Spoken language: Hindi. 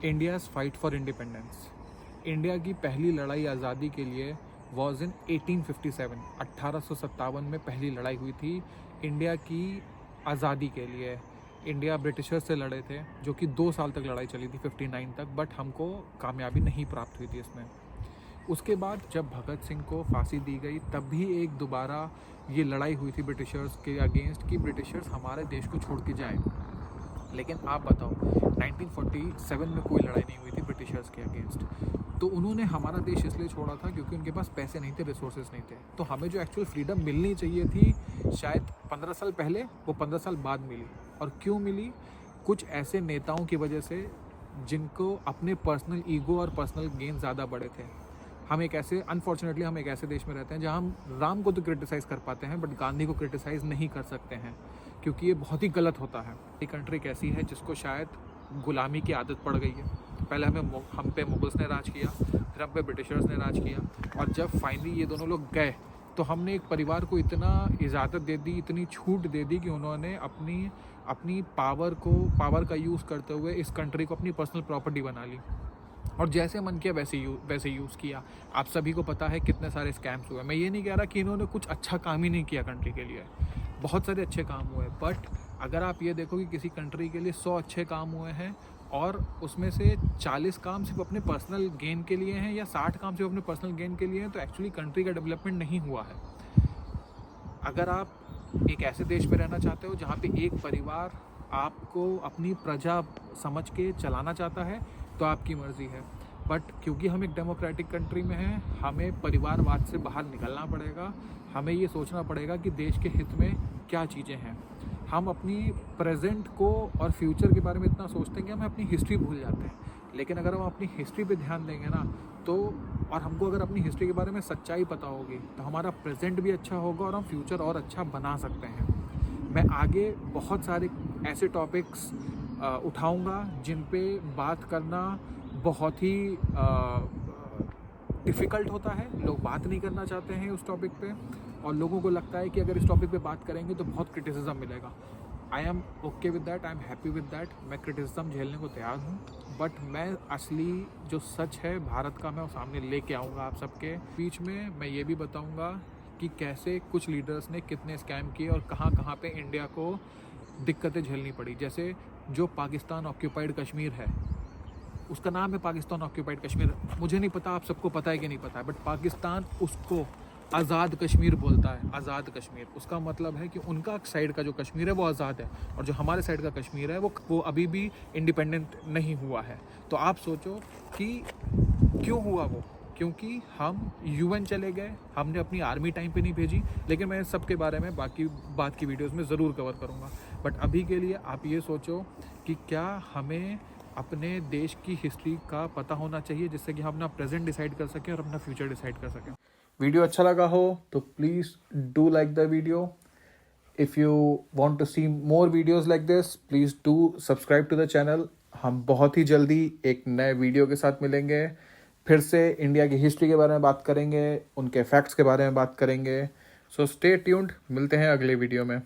India's fight for independence. India की पहली लड़ाई आज़ादी के लिए वॉज इन 1857। 1857 में पहली लड़ाई हुई थी इंडिया की आज़ादी के लिए। इंडिया ब्रिटिशर्स से लड़े थे, जो कि 2 साल तक लड़ाई चली थी, 59 तक, बट हमको कामयाबी नहीं प्राप्त हुई थी इसमें। उसके बाद जब भगत सिंह को फांसी दी गई, तब भी एक दोबारा ये लड़ाई हुई थी ब्रिटिशर्स के अगेंस्ट कि ब्रिटिशर्स हमारे देश को छोड़ के जाएं। लेकिन आप बताओ, 1947 में कोई लड़ाई नहीं हुई थी ब्रिटिशर्स के अगेंस्ट। तो उन्होंने हमारा देश इसलिए छोड़ा था क्योंकि उनके पास पैसे नहीं थे, रिसोर्सेज नहीं थे। तो हमें जो एक्चुअल फ्रीडम मिलनी चाहिए थी शायद 15 साल पहले, वो 15 साल बाद मिली। और क्यों मिली? कुछ ऐसे नेताओं की वजह से जिनको अपने पर्सनल ईगो और पर्सनल गेन ज़्यादा बड़े थे। अनफॉर्चुनेटली हम एक ऐसे देश में रहते हैं जहाँ हम राम को तो क्रिटिसाइज़ कर पाते हैं, बट गांधी को क्रिटिसाइज़ नहीं कर सकते हैं, क्योंकि ये बहुत ही गलत होता है। ये कंट्री एक ऐसी है जिसको शायद गुलामी की आदत पड़ गई है। पहले हम पे मुगल्स ने राज किया, फिर हम पे ब्रिटिशर्स ने राज किया, और जब फाइनली ये दोनों लोग गए तो हमने एक परिवार को इतना इजाज़त दे दी, इतनी छूट दे दी कि उन्होंने अपनी पावर का यूज़ करते हुए इस कंट्री को अपनी पर्सनल प्रॉपर्टी बना ली, और जैसे मन किया वैसे यूज़ किया। आप सभी को पता है कितने सारे स्कैम्स हुए। मैं ये नहीं कह रहा कि इन्होंने कुछ अच्छा काम ही नहीं किया कंट्री के लिए, बहुत सारे अच्छे काम हुए, बट अगर आप ये देखो कि किसी कंट्री के लिए 100 अच्छे काम हुए हैं और उसमें से 40 काम सिर्फ अपने पर्सनल गेन के लिए हैं या 60 काम सिर्फ अपने पर्सनल गेन के लिए हैं, तो एक्चुअली कंट्री का डेवलपमेंट नहीं हुआ है। अगर आप एक ऐसे देश में रहना चाहते हो जहाँ पे एक परिवार आपको अपनी प्रजा समझ के चलाना चाहता है, तो आपकी मर्ज़ी है, बट क्योंकि हम एक डेमोक्रेटिक कंट्री में हैं, हमें परिवारवाद से बाहर निकलना पड़ेगा। हमें ये सोचना पड़ेगा कि देश के हित में क्या चीज़ें हैं। हम अपनी प्रेजेंट को और फ्यूचर के बारे में इतना सोचते हैं कि हम अपनी हिस्ट्री भूल जाते हैं। लेकिन अगर हम अपनी हिस्ट्री पे ध्यान देंगे ना, तो और हमको अगर अपनी हिस्ट्री के बारे में सच्चाई पता होगी, तो हमारा प्रेजेंट भी अच्छा होगा और हम फ्यूचर और अच्छा बना सकते हैं। मैं आगे बहुत सारे ऐसे टॉपिक्स उठाऊंगा जिन पे बात करना बहुत ही डिफ़िकल्ट होता है। लोग बात नहीं करना चाहते हैं उस टॉपिक पे, और लोगों को लगता है कि अगर इस टॉपिक पे बात करेंगे तो बहुत क्रिटिसिज्म मिलेगा। I am okay with that, I am happy with that. मैं क्रिटिसिज्म झेलने को तैयार हूँ, बट मैं असली जो सच है भारत का, मैं वो सामने लेके आऊँगा आप सबके बीच में। मैं ये भी बताऊँगा कि कैसे कुछ लीडर्स ने कितने स्कैम किए और कहाँ कहाँ पे इंडिया को दिक्कतें झेलनी पड़ी। जैसे जो पाकिस्तान ऑक्यूपाइड कश्मीर है, उसका नाम है पाकिस्तान ऑक्यूपाइड कश्मीर। मुझे नहीं पता आप सबको पता है कि नहीं पता है, बट पाकिस्तान उसको आज़ाद कश्मीर बोलता है। आज़ाद कश्मीर, उसका मतलब है कि उनका साइड का जो कश्मीर है वो आज़ाद है, और जो हमारे साइड का कश्मीर है वो अभी भी इंडिपेंडेंट नहीं हुआ है। तो आप सोचो कि क्यों हुआ वो? क्योंकि हम यूएन चले गए, हमने अपनी आर्मी टाइम पे नहीं भेजी। लेकिन मैं सब के बारे में बाकी बात की वीडियोस में ज़रूर कवर करूँगा, बट अभी के लिए आप ये सोचो कि क्या हमें अपने देश की हिस्ट्री का पता होना चाहिए, जिससे कि हम अपना प्रेजेंट डिसाइड कर सकें और अपना फ्यूचर डिसाइड कर सकें। वीडियो अच्छा लगा हो तो please do like the video. If you want to see more videos like this, please do subscribe to the channel. हम बहुत ही जल्दी एक नए वीडियो के साथ मिलेंगे, फिर से इंडिया की हिस्ट्री के बारे में बात करेंगे, उनके फैक्ट्स के बारे में बात करेंगे। सो स्टे ट्यून्ड, मिलते हैं अगले वीडियो में।